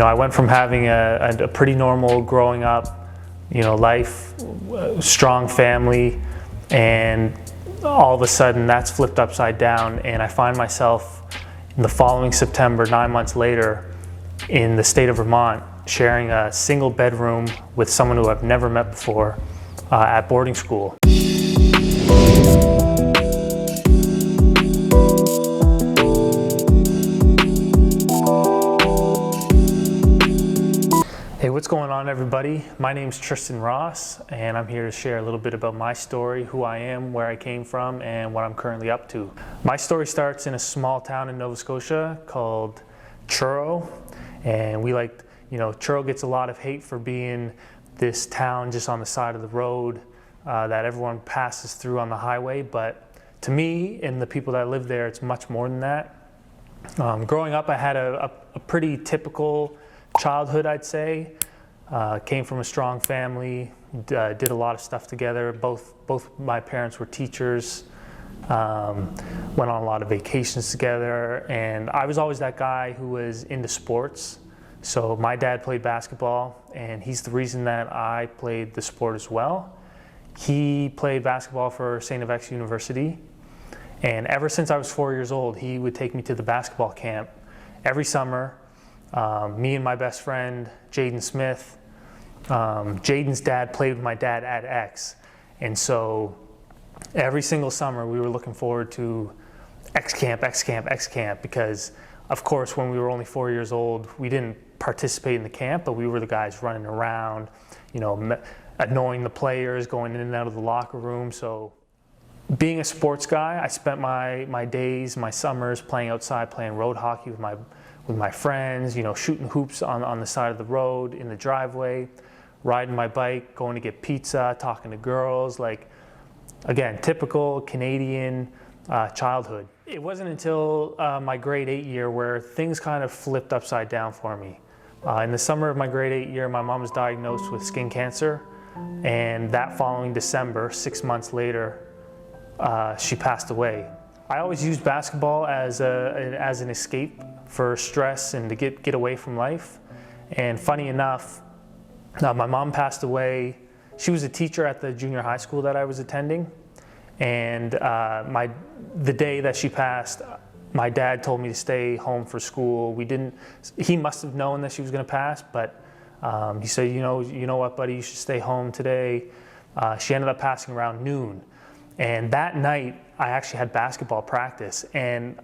I went from having a pretty normal growing up, life, strong family, and all of a sudden that's flipped upside down, and I find myself in the following September, 9 months later, in the state of Vermont, sharing a single bedroom with someone who I've never met before at boarding school. Hey, what's going on, everybody? My name's Tristen Ross, and I'm here to share a little bit about my story, who I am, where I came from, and what I'm currently up to. My story starts in a small town in Nova Scotia called Truro, and Truro gets a lot of hate for being this town just on the side of the road that everyone passes through on the highway, but to me and the people that live there, it's much more than that. Growing up, I had a pretty typical childhood, I'd say. Came from a strong family, did a lot of stuff together. Both my parents were teachers, went on a lot of vacations together, and I was always that guy who was into sports. So my dad played basketball, and he's the reason that I played the sport as well. He played basketball for St. FX University, and ever since I was 4 years old, he would take me to the basketball camp every summer. Me and my best friend, Jaden Smith, Jaden's dad played with my dad at X. And so every single summer we were looking forward to X camp, because of course when we were only 4 years old, we didn't participate in the camp, but we were the guys running around, annoying the players, going in and out of the locker room. So being a sports guy, I spent my days, my summers playing outside, playing road hockey with my friends, shooting hoops on the side of the road, in the driveway, riding my bike, going to get pizza, talking to girls, again, typical Canadian childhood. It wasn't until my grade 8 year where things kind of flipped upside down for me. In the summer of my grade 8 year, my mom was diagnosed with skin cancer, and that following December, 6 months later, she passed away. I always used basketball as an escape for stress and to get away from life. And funny enough, my mom passed away. She was a teacher at the junior high school that I was attending. And the day that she passed, my dad told me to stay home for school. He must have known that she was gonna pass, but he said, you know what, buddy, you should stay home today. She ended up passing around noon. And that night, I actually had basketball practice, and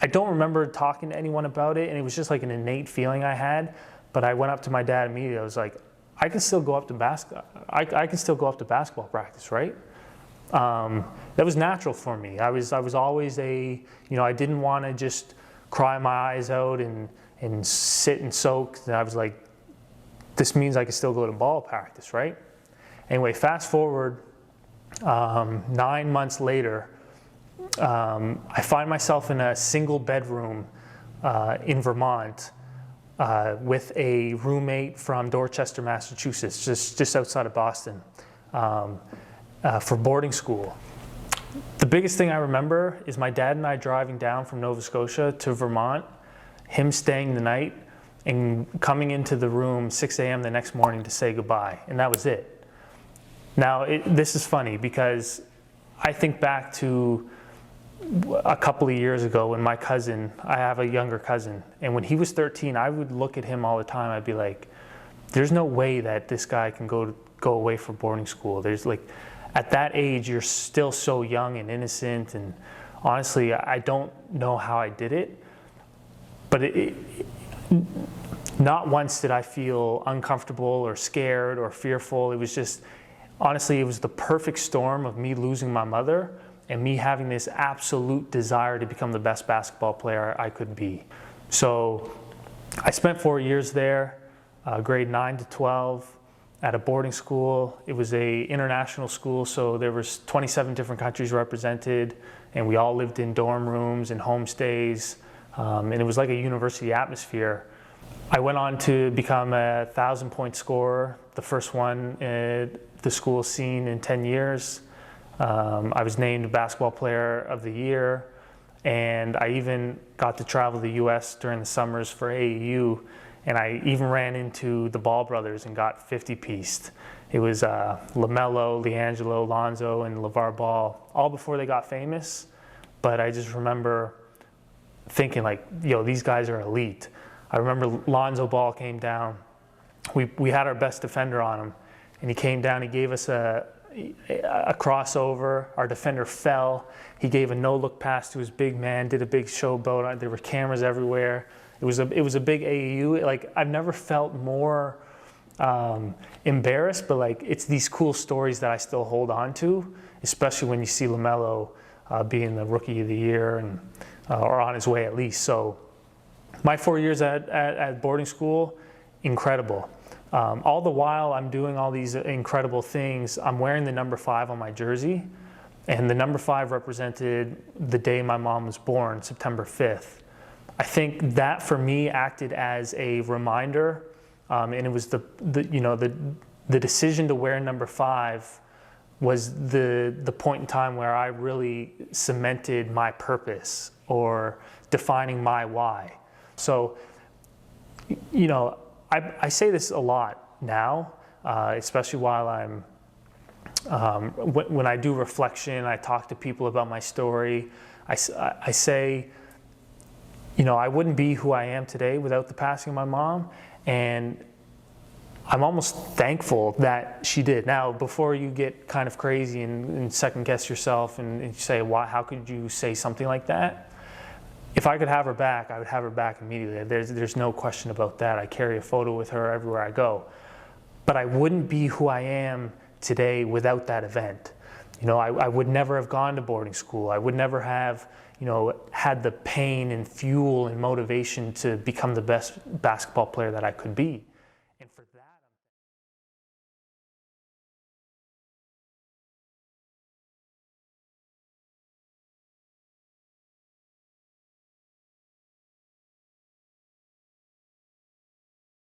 I don't remember talking to anyone about it, and it was just like an innate feeling I had. But I went up to my dad immediately. I was like, I can still go up to basketball practice, right? That was natural for me. I was always I didn't want to just cry my eyes out and sit and soak. And I was like, this means I can still go to ball practice, right? Anyway, fast forward. 9 months later, I find myself in a single bedroom in Vermont with a roommate from Dorchester, Massachusetts, just outside of Boston, for boarding school. The biggest thing I remember is my dad and I driving down from Nova Scotia to Vermont, him staying the night and coming into the room 6 a.m. the next morning to say goodbye, and that was it. Now, this is funny because I think back to a couple of years ago when I have a younger cousin, and when he was 13, I would look at him all the time. I'd be like, there's no way that this guy can go away for boarding school. At that age, you're still so young and innocent, and honestly, I don't know how I did it, but not once did I feel uncomfortable or scared or fearful. It was just, honestly, it was the perfect storm of me losing my mother and me having this absolute desire to become the best basketball player I could be. So I spent 4 years there, grade 9 to 12, at a boarding school. It was an international school, so there was 27 different countries represented, and we all lived in dorm rooms and homestays, and it was like a university atmosphere. I went on to become a 1,000-point scorer, the first one the school's seen in 10 years. I was named Basketball Player of the Year, and I even got to travel the US during the summers for AAU And I even ran into the Ball brothers and got 50-pieced. It was LaMelo, LiAngelo, Lonzo, and LeVar Ball, all before they got famous. But I just remember thinking like, yo, these guys are elite. I remember Lonzo Ball came down. We had our best defender on him, and he came down, he gave us a crossover. Our defender fell. He gave a no-look pass to his big man, did a big showboat. There were cameras everywhere. It was a big AAU. Like, I've never felt more embarrassed, but like, it's these cool stories that I still hold on to, especially when you see LaMelo being the Rookie of the Year and or on his way at least. So my 4 years at boarding school, incredible. All the while I'm doing all these incredible things, I'm wearing the number 5 on my jersey, and the number 5 represented the day my mom was born, September 5th. I think that for me acted as a reminder, and it was the decision to wear number 5 was the point in time where I really cemented my purpose or defining my why. So, you know, I say this a lot now, especially while I'm, when I do reflection, I talk to people about my story. I say, you know, I wouldn't be who I am today without the passing of my mom, and I'm almost thankful that she did. Now, before you get kind of crazy and second guess yourself and say, why, how could you say something like that? If I could have her back, I would have her back immediately. There's no question about that. I carry a photo with her everywhere I go. But I wouldn't be who I am today without that event. You know, I would never have gone to boarding school. I would never have, you know, had the pain and fuel and motivation to become the best basketball player that I could be. And for